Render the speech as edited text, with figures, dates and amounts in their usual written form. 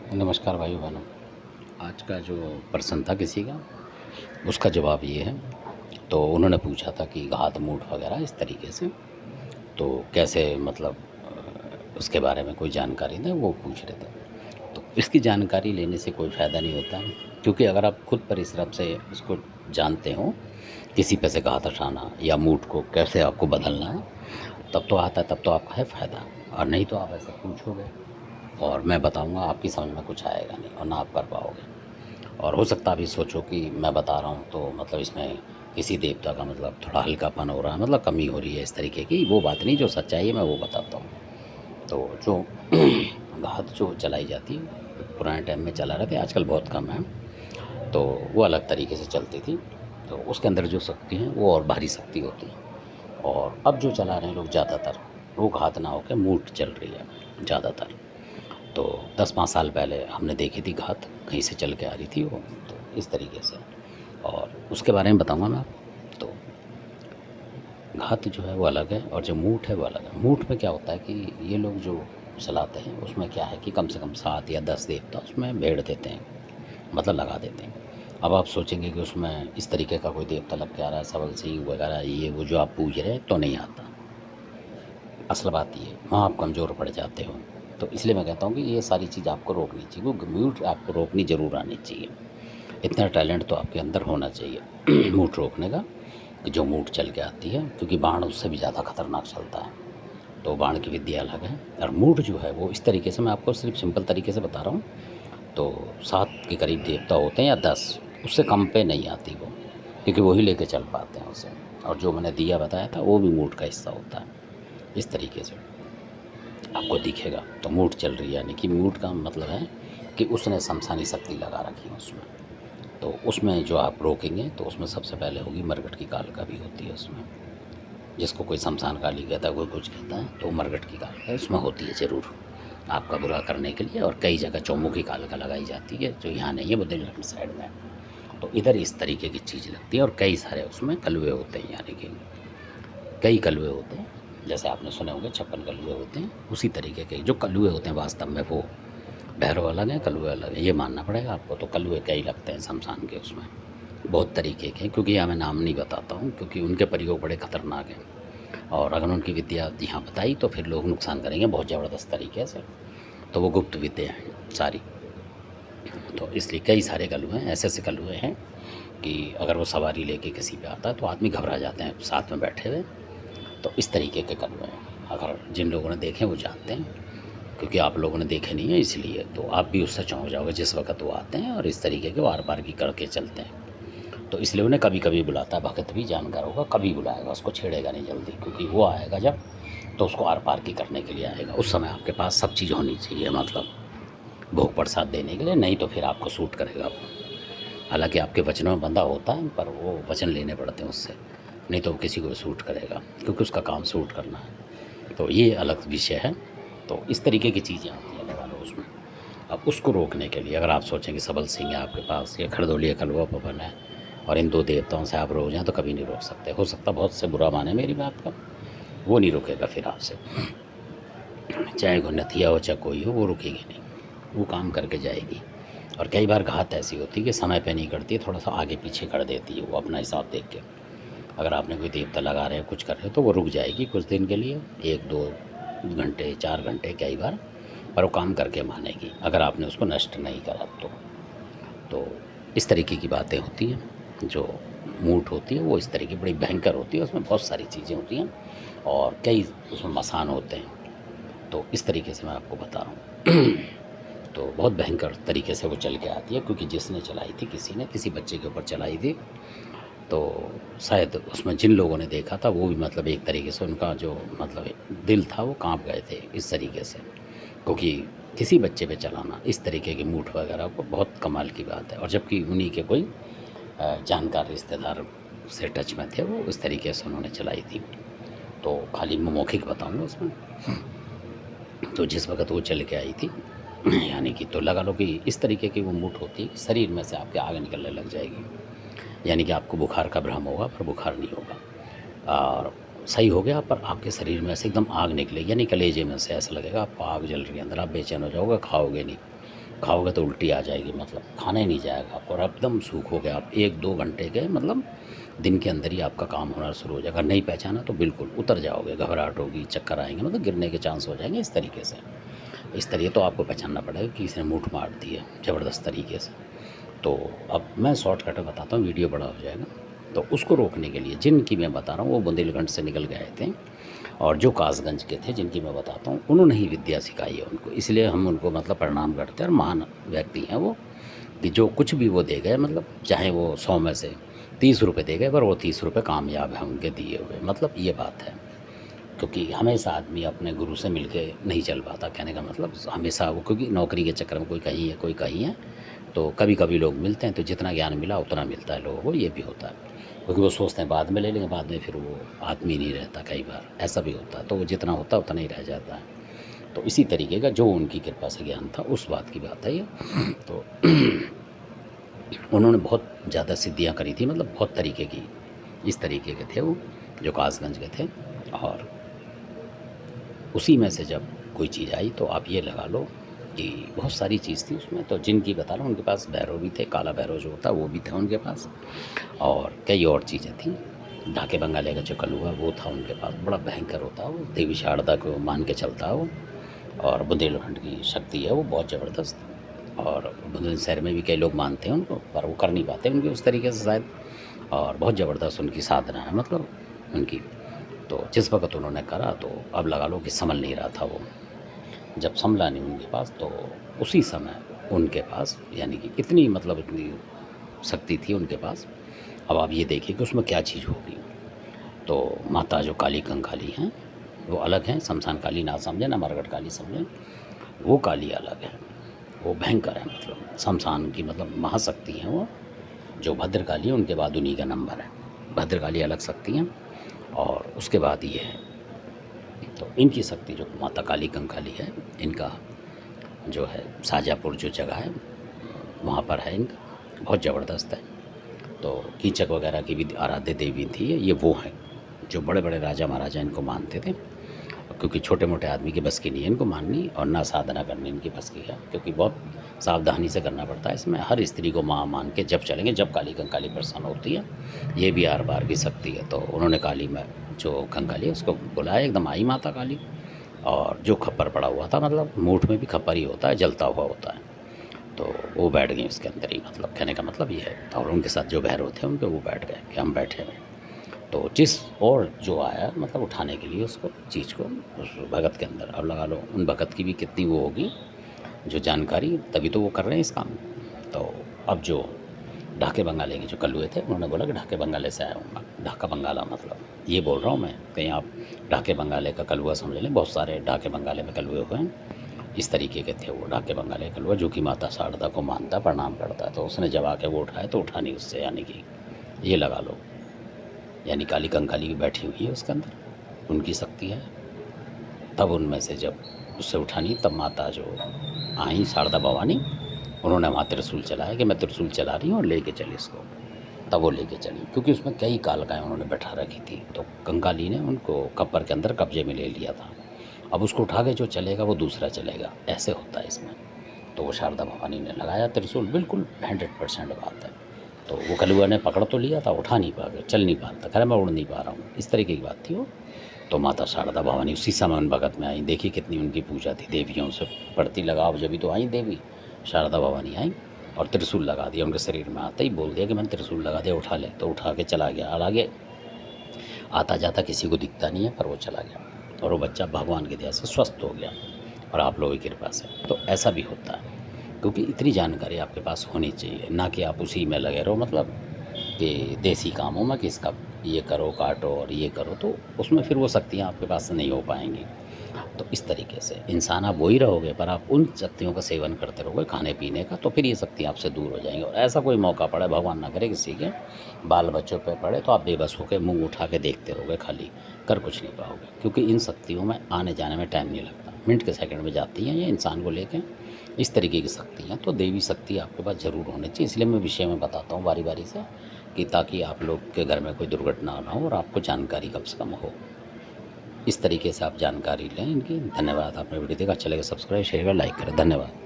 नमस्कार भाई बहनों। आज का जो प्रश्न था किसी का, उसका जवाब ये है। तो उन्होंने पूछा था कि घात मूठ वगैरह इस तरीके से, तो कैसे मतलब उसके बारे में कोई जानकारी दें, वो पूछ रहे थे। तो इसकी जानकारी लेने से कोई फ़ायदा नहीं होता, क्योंकि अगर आप खुद परिश्रम से उसको जानते हो, किसी पे से घात हटाना या मूठ को कैसे आपको बदलना है, तब तो आता है, तब तो आपका है फ़ायदा। और नहीं तो आप ऐसे पूछोगे और मैं बताऊँगा, आपकी समझ में कुछ आएगा नहीं और ना आप कर पाओगे। और हो सकता है अभी सोचो कि मैं बता रहा हूँ तो मतलब इसमें किसी देवता का मतलब थोड़ा हल्कापन हो रहा है, मतलब कमी हो रही है इस तरीके की। वो बात नहीं, जो सच्चाई है मैं वो बताता हूँ। तो जो घात जो चलाई जाती है, पुराने टाइम में चला रहे थे, आजकल बहुत कम है। तो वो अलग तरीके से चलती थी। तो उसके अंदर जो शक्ति है वो और भारी शक्ति होती है। और अब जो चला रहे हैं लोग ज़्यादातर, वो घात ना होकर मूठ चल रही है ज़्यादातर। तो 10-5 साल पहले हमने देखी थी घात, कहीं से चल के आ रही थी वो, तो इस तरीके से। और उसके बारे में बताऊँगा मैं आपको। तो घात जो है वो अलग है और जो मूठ है वो अलग है। मूठ में क्या होता है कि ये लोग जो चलाते हैं उसमें क्या है कि कम से कम 7 या 10 देवता उसमें भेड़ देते हैं, मतलब लगा देते हैं। अब आप सोचेंगे कि उसमें इस तरीके का कोई देवता लग के आ रहा है, सबल सिंह वगैरह, ये वो जो आप पूछ रहे हैं, तो नहीं आता। असल बात ये है, वहाँ आप कमज़ोर पड़ जाते हो। तो इसलिए मैं कहता हूँ कि ये सारी चीज़ आपको रोकनी चाहिए, वो म्यूट आपको रोकनी ज़रूर आनी चाहिए। इतना टैलेंट तो आपके अंदर होना चाहिए मूठ रोकने का, कि जो मूठ चल के आती है, क्योंकि बाण उससे भी ज़्यादा खतरनाक चलता है। तो बाण की विद्या अलग है। और मूठ जो है वो इस तरीके से, मैं आपको सिर्फ सिंपल तरीके से बता रहा हूँ। तो 7 के करीब देवता होते हैं या 10, उससे कम पे नहीं आती वो, क्योंकि वही लेके चल पाते हैं उसे। और जो मैंने दिया बताया था वो भी मूठ का हिस्सा होता है। इस तरीके से आपको दिखेगा। तो मूठ चल रही है, यानी कि मूठ का मतलब है कि उसने शमशानी शक्ति लगा रखी है उसमें। तो उसमें जो आप रोकेंगे तो उसमें सबसे पहले होगी मरघट की कालिका भी होती है उसमें, जिसको कोई शमशान काली कहता है, कोई कुछ कहता है, तो मरघट की कालिका उसमें होती है ज़रूर, आपका बुरा करने के लिए। और कई जगह चौमुखी कालिका लगाई जाती है, जो यहाँ नहीं है, बुंदेलखंड साइड में। तो इधर इस तरीके की चीज़ लगती है। और कई सारे उसमें कलुए होते हैं, यानी कि कई कलुए होते हैं। जैसे आपने सुने होंगे 56 कलुए होते हैं, उसी तरीके के जो कलुए होते हैं वास्तव में, वो भैरव अलग हैं, कलुए अलग हैं, ये मानना पड़ेगा आपको। तो कलुए कई लगते हैं शमशान के उसमें, बहुत तरीके के, क्योंकि यहाँ मैं नाम नहीं बताता हूँ, क्योंकि उनके प्रयोग बड़े खतरनाक हैं। और अगर उनकी विद्या यहाँ बताई तो फिर लोग नुकसान करेंगे बहुत ज़बरदस्त तरीके से। तो वो गुप्त विद्या हैं सारी। तो इसलिए कई सारे कलुए हैं, ऐसे ऐसे कलुए हैं कि अगर वो सवारी लेके किसी पे आता है तो आदमी घबरा जाते हैं साथ में बैठे हुए। तो इस तरीके के कलुए हैं, अगर जिन लोगों ने देखे वो जानते हैं, क्योंकि आप लोगों ने देखे नहीं है इसलिए। तो आप भी उससे चौंक जाओगे जिस वक्त वो आते हैं, और इस तरीके के वार पार की करके चलते हैं। तो इसलिए उन्हें कभी कभी बुलाता है, भगत भी जानकार होगा कभी बुलाएगा, उसको छेड़ेगा नहीं जल्दी, क्योंकि वो आएगा जब, तो उसको आर पार की करने के लिए आएगा। उस समय आपके पास सब चीज़ होनी चाहिए, मतलब भोग प्रसाद देने के लिए, नहीं तो फिर आपको सूट करेगा वो। हालांकि आपके वचनों में बंधा होता है, पर वो वचन लेने पड़ते हैं उससे, नहीं तो वो किसी को सूट करेगा, क्योंकि उसका काम सूट करना है। तो ये अलग विषय है। तो इस तरीके की चीज़ें आती हैं, लगा लो उसमें। अब उसको रोकने के लिए अगर आप सोचें कि सबल सिंह है आपके पास, या खरदोली कलवा पवन है, और इन 2 देवताओं से आप रोक जाएँ, तो कभी नहीं रोक सकते। हो सकता बहुत से बुरा माने मेरी बात का, वो नहीं रुकेगा फिर आपसे, चाहे वो नथिया हो चाहे कोई हो, वो रुकेगी नहीं, वो काम करके जाएगी। और कई बार घात ऐसी होती है कि समय पे नहीं करती है, थोड़ा सा आगे पीछे कर देती है वो अपना हिसाब देख के। अगर आपने कोई देवता लगा रहे हो, कुछ कर रहे हो, तो वो रुक जाएगी कुछ दिन के लिए, 1-2 घंटे 4 घंटे कई बार, पर वो काम करके मानेगी अगर आपने उसको नष्ट नहीं करा तो इस तरीके की बातें होती हैं। जो मूठ होती है वो इस तरह की बड़ी भयंकर होती है, उसमें बहुत सारी चीज़ें होती हैं और कई उसमें मसान होते हैं। तो इस तरीके से मैं आपको बता रहा हूँ तो बहुत भयंकर तरीके से वो चल के आती है, क्योंकि जिसने चलाई थी, किसी ने किसी बच्चे के ऊपर चलाई थी। तो शायद उसमें जिन लोगों ने देखा था वो भी मतलब एक तरीके से उनका जो मतलब दिल था वो काँप गए थे इस तरीके से, क्योंकि किसी बच्चे पे चलाना इस तरीके की मूठ वगैरह को बहुत कमाल की बात है। और जबकि उन्हीं के कोई जानकार रिश्तेदार से टच में थे, वो इस तरीके से उन्होंने चलाई थी। तो खाली मैं मौखिक बताऊँगा उसमें। तो जिस वक़्त वो चल के आई थी, यानी कि तो लगा लो कि इस तरीके की वो मूठ होती है कि शरीर में से आपके आग निकलने लग जाएगी। यानी कि आपको बुखार का भ्रम होगा, पर बुखार नहीं होगा, और सही हो गया, पर आपके शरीर में से एकदम आग निकलेगी, यानी कलेजे में से ऐसा लगेगा आपको आग जल रही है अंदर, आप बेचैन हो जाओगे, खाओगे नहीं। खाओगे तो उल्टी आ जाएगी, मतलब खाना ही नहीं जाएगा आपको, और एकदम सूखोगे आप 1-2 घंटे के, मतलब दिन के अंदर ही आपका काम होना शुरू हो जाएगा। नहीं पहचाना तो बिल्कुल उतर जाओगे, घबराहट होगी, चक्कर आएंगे, मतलब गिरने के चांस हो जाएंगे इस तरीके से। इस तरीके तो आपको पहचानना पड़ेगा कि इसने मूठ मार दी है ज़बरदस्त तरीके से। तो अब मैं शॉर्टकट में बताता हूँ, वीडियो बड़ा हो जाएगा। तो उसको रोकने के लिए जिनकी मैं बता रहा हूँ वो बुंदेलखंड से निकल के आए थे, और जो कासगंज के थे जिनकी मैं बताता हूँ, उन्होंने ही विद्या सिखाई है उनको, इसलिए हम उनको मतलब प्रणाम करते हैं। और महान व्यक्ति हैं वो, कि जो कुछ भी वो दे गए, मतलब चाहे वो 100 में से 30 रुपये दे गए, पर वो 30 रुपये कामयाब हैं उनके दिए हुए, मतलब ये बात है। क्योंकि हमेशा आदमी अपने गुरु से मिलके नहीं चल पाता, कहने का मतलब हमेशा वो, क्योंकि नौकरी के चक्कर में कोई कहीं है कोई कहीं है, तो कभी कभी लोग मिलते हैं तो जितना ज्ञान मिला उतना मिलता है लोगों को, ये भी होता है। क्योंकि वो सोचते हैं बाद में ले लेंगे, बाद में फिर वो आदमी नहीं रहता, कई बार ऐसा भी होता है, तो वो जितना होता है उतना ही रह जाता है। तो इसी तरीके का जो उनकी कृपा से ज्ञान था उस बात की बात है ये। तो उन्होंने बहुत ज़्यादा सिद्धियाँ करी थी, मतलब बहुत तरीके की, इस तरीके के थे वो जो कासगंज के थे। और उसी में से जब कोई चीज़ आई तो आप ये लगा लो कि बहुत सारी चीज़ थी उसमें। तो जिनकी बता रहा हूँ उनके पास भैरव भी थे, काला भैरव जो होता है वो भी था उनके पास, और कई और चीज़ें थी। ढाके बंगाले का जो कलुआ वो था उनके पास, बड़ा भयंकर होता है वो, देवी शारदा को मान के चलता है वो। और बुंदेलखंड की शक्ति है वो बहुत ज़बरदस्त। और बुंदेलशहर में भी कई लोग मानते हैं उनको, पर वो कर नहीं पाते उनके उस तरीके से शायद। और बहुत ज़बरदस्त उनकी साधना है, मतलब उनकी। तो जिस वक़्त उन्होंने करा तो अब लगा लो कि संभल नहीं रहा था वो। जब संभला नहीं उनके पास तो उसी समय उनके पास, यानी कि इतनी, मतलब इतनी शक्ति थी उनके पास। अब आप ये देखिए कि उसमें क्या चीज़ होगी। तो माता जो काली कंकाली हैं वो अलग हैं, शमशान काली ना समझें ना मरघट काली समझें, वो काली अलग है, वो भयंकर है, मतलब शमशान की मतलब महाशक्ति हैं वो। जो भद्रकाली है उनके बाद उन्हीं का नंबर है, भद्रकाली अलग शक्ति हैं और उसके बाद ये है। तो इनकी शक्ति जो माता काली कंकाली है, इनका जो है शाजापुर जो जगह है वहाँ पर है इनका, बहुत ज़बरदस्त है। तो कीचक वगैरह की भी आराध्य देवी थी ये वो हैं जो बड़े बड़े राजा महाराजा इनको मानते थे। क्योंकि छोटे मोटे आदमी की बस की नहीं है इनको माननी, और ना साधना करनी इनकी बस की है, क्योंकि बहुत सावधानी से करना पड़ता है इसमें। हर स्त्री को माँ मान के जब चलेंगे, जब काली कंकाली प्रसन्न होती है, ये भी हर बार की शक्ति है। तो उन्होंने काली में जो कंकाली है उसको बुलाया, एकदम आई माता काली, और जो खप्पर पड़ा हुआ था, मतलब मूठ में भी खप्पर ही होता है, जलता हुआ होता है, तो वो बैठ गई उसके अंदर ही, मतलब कहने का मतलब ये है। और उनके साथ जो भैरव थे उनके वो बैठ गए कि हम बैठे हुए। तो जिस और जो आया मतलब उठाने के लिए उसको चीज़ को उस भगत के अंदर, अब लगा लो उन भगत की भी कितनी वो होगी जो जानकारी, तभी तो वो कर रहे हैं इस काम। तो अब जो ढाके बंगाले के जो कलुए थे उन्होंने बोला कि ढाके बंगाले से आया हूँ मैं। ढाका बंगाला मतलब ये बोल रहा हूँ मैं, कहीं आप ढाके बंगाले का कलुआ समझ लें, बहुत सारे ढाके बंगाले में कलुए हुए हैं। इस तरीके के थे वो ढाके बंगाले कलुआ, जो कि माता शारदा को मानता प्रणाम करता है। तो उसने जब आके वो उठाए तो उठा नहीं उससे, यानी कि ये लगा लो, यानी काली कंकाली भी बैठी हुई है उसके अंदर, उनकी शक्ति है। तब उनमें से जब उससे उठानी, तब माता जो आई शारदा भवानी, उन्होंने वहाँ त्रिशूल चलाया कि मैं त्रिशूल चला रही हूँ और लेके चली इसको। तब वो लेके चली, क्योंकि उसमें कई कालकाएँ उन्होंने बैठा रखी थी, तो कंकाली ने उनको कब्र के अंदर कब्जे में ले लिया था। अब उसको उठा के जो चलेगा वो दूसरा चलेगा, ऐसे होता है इसमें। तो वो शारदा भवानी ने लगाया त्रिशूल, बिल्कुल 100% बात है। तो वो कलुआ ने पकड़ तो लिया था, उठा नहीं पा गए, चल नहीं पा रहा था, कह रहा मैं उड़ नहीं पा रहा हूँ, इस तरीके की बात थी वो। तो माता शारदा भवानी उसी समय उन भगत में आई, देखी कितनी उनकी पूजा थी, देवियों से पड़ती लगाव, जब भी तो आई देवी शारदा भवानी आई और त्रिशूल लगा दिया उनके शरीर में। आते ही बोल दिया कि मैंने त्रिशूल लगा दिया, उठा ले। तो उठा के चला गया, और आगे आता जाता किसी को दिखता नहीं है, पर वो चला गया और वो बच्चा भगवान की दया से स्वस्थ हो गया और आप लोगों की कृपा से। तो ऐसा भी होता है, क्योंकि इतनी जानकारी आपके पास होनी चाहिए, ना कि आप उसी में लगे रहो, मतलब कि देसी कामों में कि इसका ये करो काटो और ये करो, तो उसमें फिर वो शक्तियाँ आपके पास नहीं हो पाएंगी। तो इस तरीके से इंसान आप वही रहोगे, पर आप उन शक्तियों का सेवन करते रहोगे खाने पीने का, तो फिर ये शक्तियाँ आपसे दूर हो जाएंगी। और ऐसा कोई मौका पड़े, भगवान ना करे किसी के बाल बच्चों पे पड़े, तो आप बेबस होकर मुंह उठा के देखते रहोगे, खाली कर कुछ नहीं पाओगे। क्योंकि इन शक्तियों में आने जाने में टाइम नहीं लगता, मिनट के सेकंड में जाती हैं ये इंसान को लेके। इस तरीके की शक्ति हैं, तो देवी शक्ति आपके पास ज़रूर होनी चाहिए। इसलिए मैं विषय में बताता हूँ बारी बारी से, कि ताकि आप लोग के घर में कोई दुर्घटना ना हो और आपको जानकारी कम से कम हो। इस तरीके से आप जानकारी लें इनकी। धन्यवाद। आपने वीडियो देखा, अच्छा लगे सब्सक्राइब शेयर करें, लाइक करें। धन्यवाद।